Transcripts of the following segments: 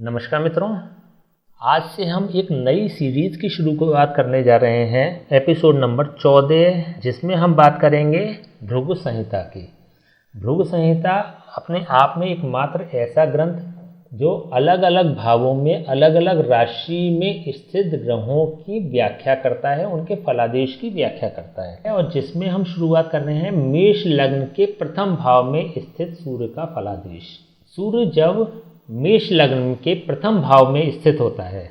नमस्कार मित्रों, आज से हम एक नई सीरीज़ की शुरुआत करने जा रहे हैं, एपिसोड नंबर 14, जिसमें हम बात करेंगे भृगु संहिता की। भृगु संहिता अपने आप में एकमात्र ऐसा ग्रंथ जो अलग अलग भावों में अलग अलग राशि में स्थित ग्रहों की व्याख्या करता है, उनके फलादेश की व्याख्या करता है, और जिसमें हम शुरुआत कर रहे हैं मेष लग्न के प्रथम भाव में स्थित सूर्य का फलादेश। सूर्य जब मेष लग्न के प्रथम भाव में स्थित होता है,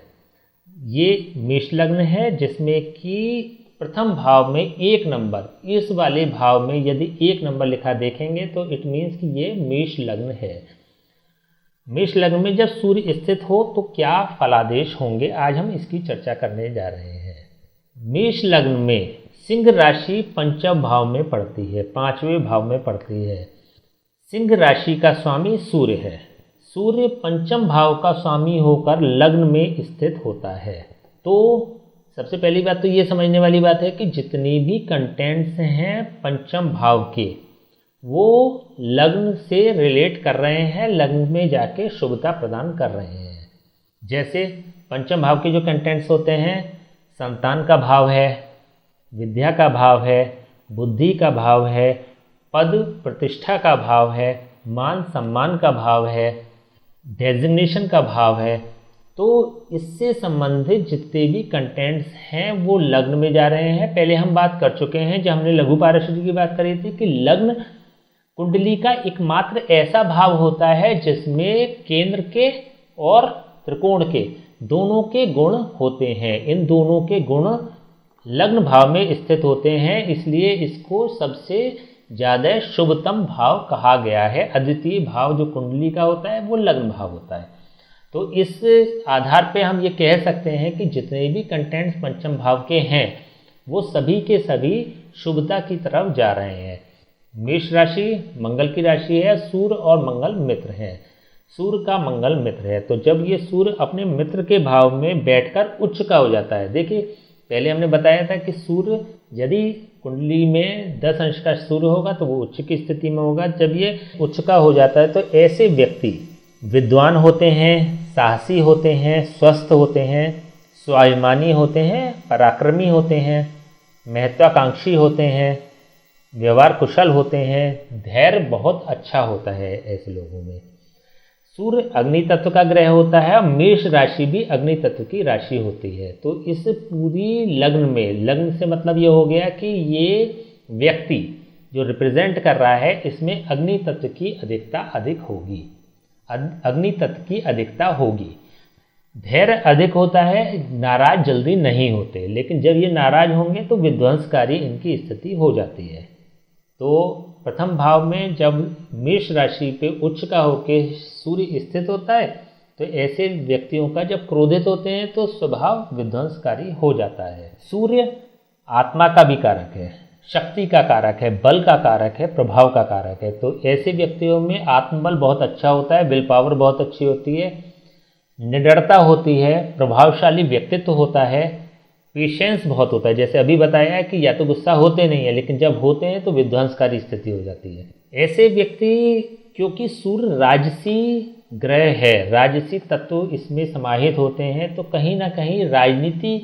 ये मेष लग्न है जिसमें कि प्रथम भाव में एक नंबर, इस वाले भाव में यदि एक नंबर लिखा देखेंगे तो इट मीन्स कि ये मेष लग्न है। मेष लग्न में जब सूर्य स्थित हो तो क्या फलादेश होंगे, आज हम इसकी चर्चा करने जा रहे हैं। मेष लग्न में सिंह राशि पंचम भाव में पड़ती है, पांचवें भाव में पड़ती है। सिंह राशि का स्वामी सूर्य है। सूर्य पंचम भाव का स्वामी होकर लग्न में स्थित होता है। तो सबसे पहली बात तो ये समझने वाली बात है कि जितने भी कंटेंट्स हैं पंचम भाव के, वो लग्न से रिलेट कर रहे हैं, लग्न में जाके शुभता प्रदान कर रहे हैं। जैसे पंचम भाव के जो कंटेंट्स होते हैं, संतान का भाव है, विद्या का भाव है, बुद्धि का भाव है, पद प्रतिष्ठा का भाव है, मान सम्मान का भाव है, डेजिग्नेशन का भाव है। तो इससे संबंधित जितने भी कंटेंट्स हैं वो लग्न में जा रहे हैं। पहले हम बात कर चुके हैं जब हमने लघु पारशुद्धि की बात करी थी कि लग्न कुंडली का एकमात्र ऐसा भाव होता है जिसमें केंद्र के और त्रिकोण के दोनों के गुण होते हैं। इन दोनों के गुण लग्न भाव में स्थित होते हैं, इसलिए इसको सबसे ज़्यादा शुभतम भाव कहा गया है। अद्वितीय भाव जो कुंडली का होता है वो लग्न भाव होता है। तो इस आधार पे हम ये कह सकते हैं कि जितने भी कंटेंट्स पंचम भाव के हैं वो सभी के सभी शुभता की तरफ जा रहे हैं। मेष राशि मंगल की राशि है, सूर्य और मंगल मित्र हैं। सूर्य का मंगल मित्र है, तो जब ये सूर्य अपने मित्र के भाव में बैठकर उच्च का हो जाता है। देखिए पहले हमने बताया था कि सूर्य यदि कुंडली में 10 अंश का सूर्य होगा तो वो उच्च की स्थिति में होगा। जब ये उच्च का हो जाता है तो ऐसे व्यक्ति विद्वान होते हैं, साहसी होते हैं, स्वस्थ होते हैं, स्वाभिमानी होते हैं, पराक्रमी होते हैं, महत्वाकांक्षी होते हैं, व्यवहार कुशल होते हैं, धैर्य बहुत अच्छा होता है ऐसे लोगों में। सूर्य अग्नि तत्व का ग्रह होता है और मेष राशि भी अग्नि तत्व की राशि होती है। तो इस पूरी लग्न में, लग्न से मतलब ये हो गया कि ये व्यक्ति जो रिप्रेजेंट कर रहा है इसमें अग्नि तत्व की अधिकता अधिक होगी, अग्नि तत्व की अधिकता होगी। धैर्य अधिक होता है, नाराज जल्दी नहीं होते, लेकिन जब ये नाराज होंगे तो विध्वंसकारी इनकी स्थिति हो जाती है। तो प्रथम भाव में जब मेष राशि पे उच्च का होकर सूर्य स्थित होता है तो ऐसे व्यक्तियों का जब क्रोधित होते हैं तो स्वभाव विध्वंसकारी हो जाता है। सूर्य आत्मा का भी कारक है, शक्ति का कारक है, बल का कारक है, प्रभाव का कारक है। तो ऐसे व्यक्तियों में आत्मबल बहुत अच्छा होता है, विल पावर बहुत अच्छी होती है, निडरता होती है, प्रभावशाली व्यक्तित्व होता है, पेशेंस बहुत होता है। जैसे अभी बताया है कि या तो गुस्सा होते नहीं है, लेकिन जब होते हैं तो विध्वंसकारी स्थिति हो जाती है। ऐसे व्यक्ति, क्योंकि सूर्य राजसी ग्रह है, राजसी तत्व इसमें समाहित होते हैं, तो कहीं ना कहीं राजनीति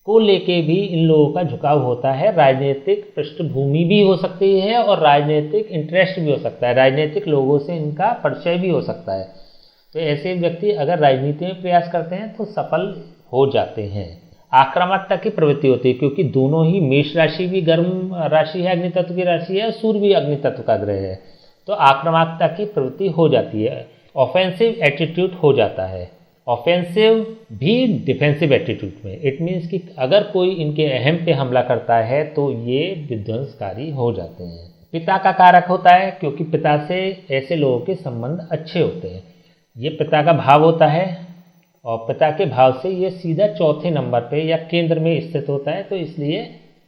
को लेके भी इन लोगों का झुकाव होता है। राजनीतिक पृष्ठभूमि भी हो सकती है और राजनीतिक इंटरेस्ट भी हो सकता है, राजनीतिक लोगों से इनका परिचय भी हो सकता है। तो ऐसे व्यक्ति अगर राजनीति में प्रयास करते हैं तो सफल हो जाते हैं। आक्रामकता की प्रवृत्ति होती है, क्योंकि दोनों ही, मेष राशि भी गर्म राशि है, अग्नि तत्व की राशि है, सूर्य भी अग्नि तत्व का ग्रह है, तो आक्रामकता की प्रवृत्ति हो जाती है, ऑफेंसिव एटीट्यूड हो जाता है। ऑफेंसिव भी डिफेंसिव एटीट्यूड में, इट मीन्स कि अगर कोई इनके अहम पे हमला करता है तो ये विध्वंसकारी हो जाते हैं। पिता का कारक होता है, क्योंकि पिता से ऐसे लोगों के संबंध अच्छे होते हैं। ये पिता का भाव होता है और पिता के भाव से ये सीधा चौथे नंबर पे या केंद्र में स्थित होता है, तो इसलिए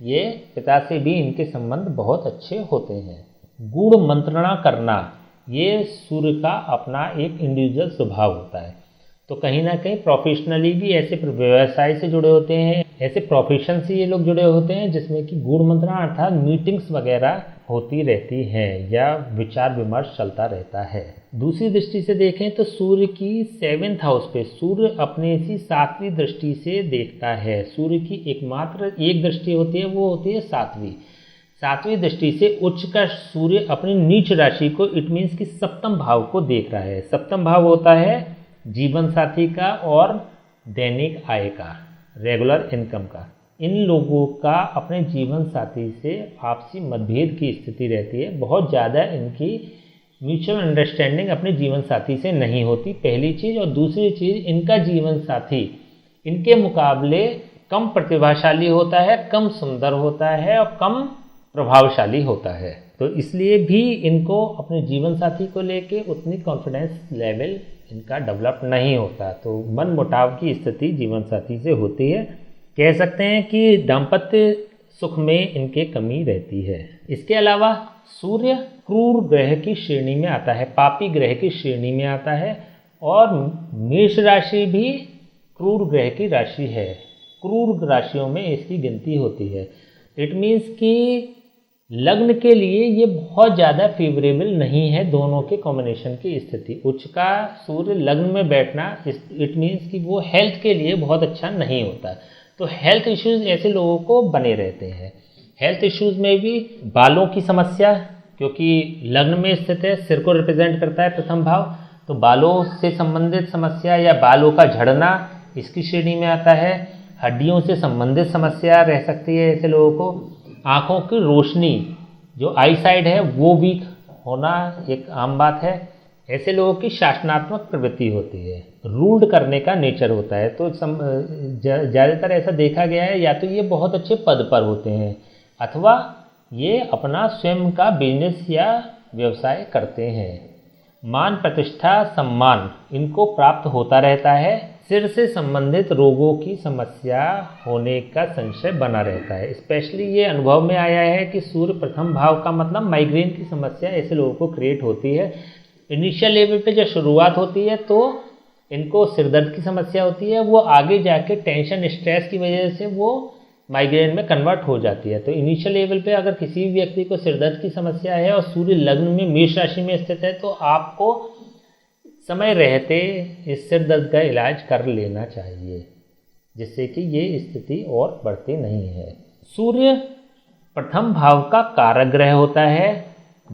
ये पिता से भी इनके संबंध बहुत अच्छे होते हैं। गूढ़ मंत्रणा करना, ये सूर्य का अपना एक इंडिविजुअल स्वभाव होता है। तो कहीं ना कहीं प्रोफेशनली भी ऐसे व्यवसाय से जुड़े होते हैं, ऐसे प्रोफेशन से ये लोग जुड़े होते हैं जिसमें कि गूढ़ मंत्रणा अर्थात मीटिंग्स वगैरह होती रहती हैं या विचार विमर्श चलता रहता है। दूसरी दृष्टि से देखें तो सूर्य की 7th हाउस पे सूर्य अपने इसी 7वीं दृष्टि से देखता है। सूर्य की एकमात्र एक दृष्टि होती है, वो होती है 7वीं दृष्टि से उच्च का सूर्य अपनी नीच राशि को, इट मीन्स कि 7म भाव को देख रहा है। 7म भाव होता है जीवन साथी का और दैनिक आय का, रेगुलर इनकम का। इन लोगों का अपने जीवन साथी से आपसी मतभेद की स्थिति रहती है, बहुत ज़्यादा इनकी म्यूचुअल अंडरस्टैंडिंग अपने जीवन साथी से नहीं होती, पहली चीज़। और दूसरी चीज़, इनका जीवन साथी इनके मुकाबले कम प्रतिभाशाली होता है, कम सुंदर होता है और कम प्रभावशाली होता है। तो इसलिए भी इनको अपने जीवन साथी को लेके उतनी कॉन्फिडेंस लेवल इनका डेवलप नहीं होता, तो मन मुटाव की स्थिति जीवन साथी से होती है। कह सकते हैं कि दाम्पत्य सुख में इनके कमी रहती है। इसके अलावा सूर्य क्रूर ग्रह की श्रेणी में आता है, पापी ग्रह की श्रेणी में आता है, और मेष राशि भी क्रूर ग्रह की राशि है। क्रूर राशियों में इसकी गिनती होती है। इट मीन्स कि लग्न के लिए ये बहुत ज़्यादा फेवरेबल नहीं है, दोनों के कॉम्बिनेशन की स्थिति। उच्च का सूर्य लग्न में बैठना इट मीन्स कि वो हेल्थ के लिए बहुत अच्छा नहीं होता, तो हेल्थ इश्यूज ऐसे लोगों को बने रहते हैं। हेल्थ इश्यूज में भी बालों की समस्या, क्योंकि लग्न में स्थित है, सिर को रिप्रेजेंट करता है प्रथम भाव, तो बालों से संबंधित समस्या या बालों का झड़ना इसकी श्रेणी में आता है। हड्डियों से संबंधित समस्या रह सकती है ऐसे लोगों को। आँखों की रोशनी जो आई साइड है वो वीक होना एक आम बात है। ऐसे लोगों की शासनात्मक प्रवृत्ति होती है, रूल्ड करने का नेचर होता है। तो ज़्यादातर ऐसा देखा गया है, या तो ये बहुत अच्छे पद पर होते हैं अथवा ये अपना स्वयं का बिजनेस या व्यवसाय करते हैं। मान प्रतिष्ठा सम्मान इनको प्राप्त होता रहता है। सिर से संबंधित रोगों की समस्या होने का संशय बना रहता है। स्पेशली ये अनुभव में आया है कि सूर्य प्रथम भाव का मतलब माइग्रेन की समस्या ऐसे लोगों को क्रिएट होती है। इनिशियल लेवल पे जब शुरुआत होती है तो इनको सिरदर्द की समस्या होती है, वो आगे जाके टेंशन स्ट्रेस की वजह से वो माइग्रेन में कन्वर्ट हो जाती है। तो इनिशियल लेवल पे अगर किसी भी व्यक्ति को सिरदर्द की समस्या है और सूर्य लग्न में मेष राशि में स्थित है, तो आपको समय रहते इस सिर दर्द का इलाज कर लेना चाहिए, जिससे कि ये स्थिति और बढ़ती नहीं है। सूर्य प्रथम भाव का कारक ग्रह होता है,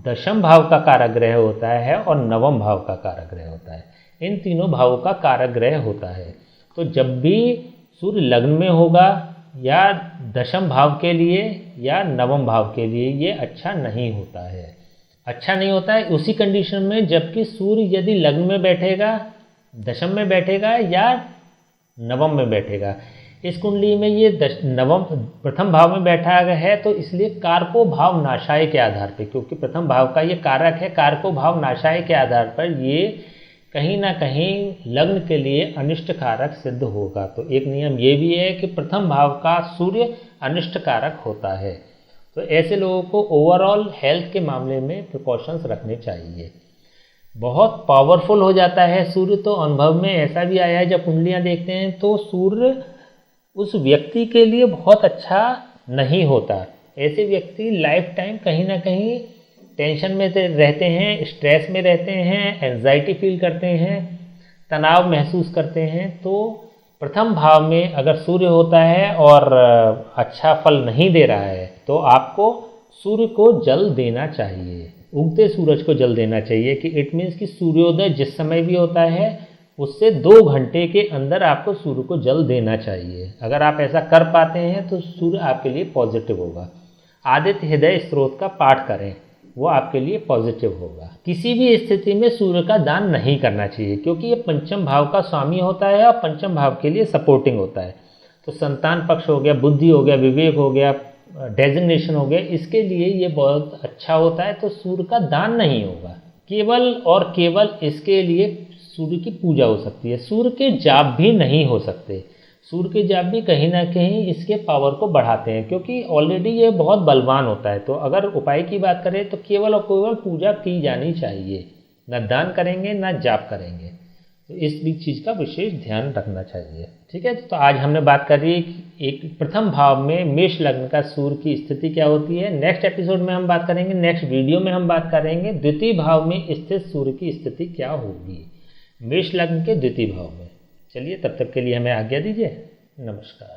दशम भाव का कारक ग्रह होता है और नवम भाव का कारक ग्रह होता है। इन तीनों भावों का कारक ग्रह होता है। तो जब भी सूर्य लग्न में होगा या दशम भाव के लिए या नवम भाव के लिए, ये अच्छा नहीं होता है। अच्छा नहीं होता है उसी कंडीशन में जबकि सूर्य यदि लग्न में बैठेगा, दशम में बैठेगा या नवम में बैठेगा। इस कुंडली में ये नवम प्रथम भाव में बैठा है, तो इसलिए कारको भाव नाशाय के आधार पे, क्योंकि प्रथम भाव का ये कारक है, कारको भाव नाशाय के आधार पर ये कहीं ना कहीं लग्न के लिए अनिष्ट कारक सिद्ध होगा। तो एक नियम ये भी है कि प्रथम भाव का सूर्य अनिष्ट कारक होता है। तो ऐसे लोगों को ओवरऑल हेल्थ के मामले में प्रिकॉशंस रखने चाहिए। बहुत पावरफुल हो जाता है सूर्य, तो अनुभव में ऐसा भी आया है जब कुंडलियाँ देखते हैं तो सूर्य उस व्यक्ति के लिए बहुत अच्छा नहीं होता। ऐसे व्यक्ति लाइफ टाइम कहीं ना कहीं टेंशन में रहते हैं, स्ट्रेस में रहते हैं, एंजाइटी फील करते हैं, तनाव महसूस करते हैं। तो प्रथम भाव में अगर सूर्य होता है और अच्छा फल नहीं दे रहा है, तो आपको सूर्य को जल देना चाहिए, उगते सूरज को जल देना चाहिए। कि इट मीन्स कि सूर्योदय जिस समय भी होता है उससे 2 घंटे के अंदर आपको सूर्य को जल देना चाहिए। अगर आप ऐसा कर पाते हैं तो सूर्य आपके लिए पॉजिटिव होगा। आदित्य हृदय स्त्रोत का पाठ करें, वो आपके लिए पॉजिटिव होगा। किसी भी स्थिति में सूर्य का दान नहीं करना चाहिए, क्योंकि ये पंचम भाव का स्वामी होता है और पंचम भाव के लिए सपोर्टिंग होता है। तो संतान पक्ष हो गया, बुद्धि हो गया, विवेक हो गया, डेजिग्नेशन हो गया, इसके लिए ये बहुत अच्छा होता है। तो सूर्य का दान नहीं होगा, केवल और केवल इसके लिए सूर्य की पूजा हो सकती है। सूर्य के जाप भी नहीं हो सकते। सूर्य के जाप भी कहीं ना कहीं इसके पावर को बढ़ाते हैं, क्योंकि ऑलरेडी ये बहुत बलवान होता है। तो अगर उपाय की बात करें तो केवल और केवल पूजा की जानी चाहिए, न दान करेंगे न जाप करेंगे। तो इस भी चीज़ का विशेष ध्यान रखना चाहिए। ठीक है, तो आज हमने बात करी कि एक प्रथम भाव में मेष लग्न का सूर्य की स्थिति क्या होती है। नेक्स्ट एपिसोड में हम बात करेंगे, नेक्स्ट वीडियो में हम बात करेंगे द्वितीय भाव में स्थित सूर्य की स्थिति क्या होगी, मेष लग्न के द्वितीय भाव में। चलिए, तब तक के लिए हमें आज्ञा दीजिए। नमस्कार।